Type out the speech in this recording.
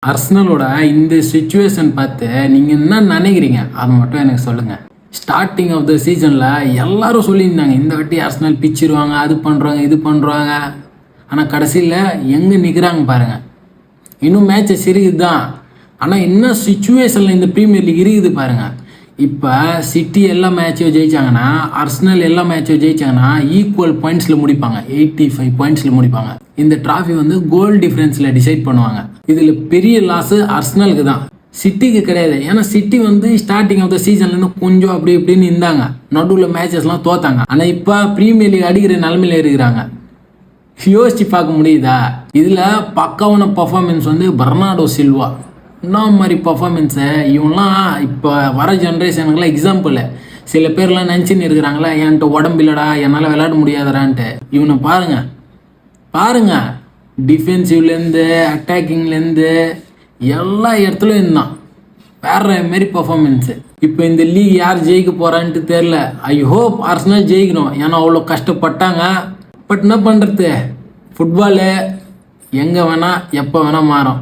அர்சனலோட இந்த சிச்சுவேஷன் பார்த்து நீங்கள் என்ன நினைக்கிறீங்க அதை மட்டும் எனக்கு சொல்லுங்கள். ஸ்டார்டிங் ஆஃப் த சீசனில் எல்லாரும் சொல்லியிருந்தாங்க இந்த வாட்டி அர்சனல் பிச்சிருவாங்க, அது பண்ணுறாங்க, இது பண்ணுறாங்க. ஆனால் கடைசியில் எங்கே நிற்கிறாங்க பாருங்கள். இன்னும் மேட்சஸ் இருக்குது தான், ஆனால் என்ன சுச்சுவேஷனில் இந்த ப்ரீமியர் லீக் இருக்குது பாருங்கள். இப்போ சிட்டி எல்லா மேட்சையும் ஜெயிச்சாங்கன்னா, அர்சனல் எல்லா மேட்சையும் ஜெயிச்சாங்கன்னா ஈக்குவல் பாயிண்ட்ஸில் முடிப்பாங்க, 85 பாயிண்ட்ஸில் முடிப்பாங்க. இந்த டிராஃபி வந்து கோல் டிஃப்ரென்ஸில் டிசைட் பண்ணுவாங்க. இதில் பெரிய லாஸு அர்சனலுக்கு தான், சிட்டிக்கு கிடையாது. ஏன்னா சிட்டி வந்து ஸ்டார்டிங் ஆஃப் த சீசன்லேருந்து கொஞ்சம் அப்படி இப்படின்னு இருந்தாங்க, நடுவில் மேட்சஸ்லாம் தோத்தாங்க. ஆனால் இப்போ ப்ரீமியர் லீக் அடிக்கிற நிலமையில இருக்கிறாங்க. யோசிச்சு பார்க்க முடியுதா? இதில் பக்காவான பர்ஃபார்மன்ஸ் வந்து பெர்னார்டோ சில்வா. என்ன மாதிரி பர்ஃபார்மன்ஸை இவங்களாம் இப்போ வர ஜென்ரேஷனுக்குலாம் எக்ஸாம்பிள். சில பேர்லாம் நினச்சின்னு இருக்கிறாங்களா, என்கிட்ட உடம்பு இல்லைடா, என்னால் விளையாட முடியாதடான்ட்டு. இவனை பாருங்க டிஃபென்சிவ்லேருந்து அட்டாக்கிங்லேருந்து எல்லா இடத்துலையும் இருந்தான். வேற மாரி பர்ஃபார்மன்ஸு. இப்போ இந்த லீக் யார் ஜெயிக்க போகிறான்ட்டு தெரில. ஐ ஹோப் அர்சனல் ஜெயிக்கணும், ஏன்னா அவ்வளோ கஷ்டப்பட்டாங்க. பட் என்ன பண்ணுறது, ஃபுட்பாலு எங்கே வேணால் எப்போ வேணால் மாறும்.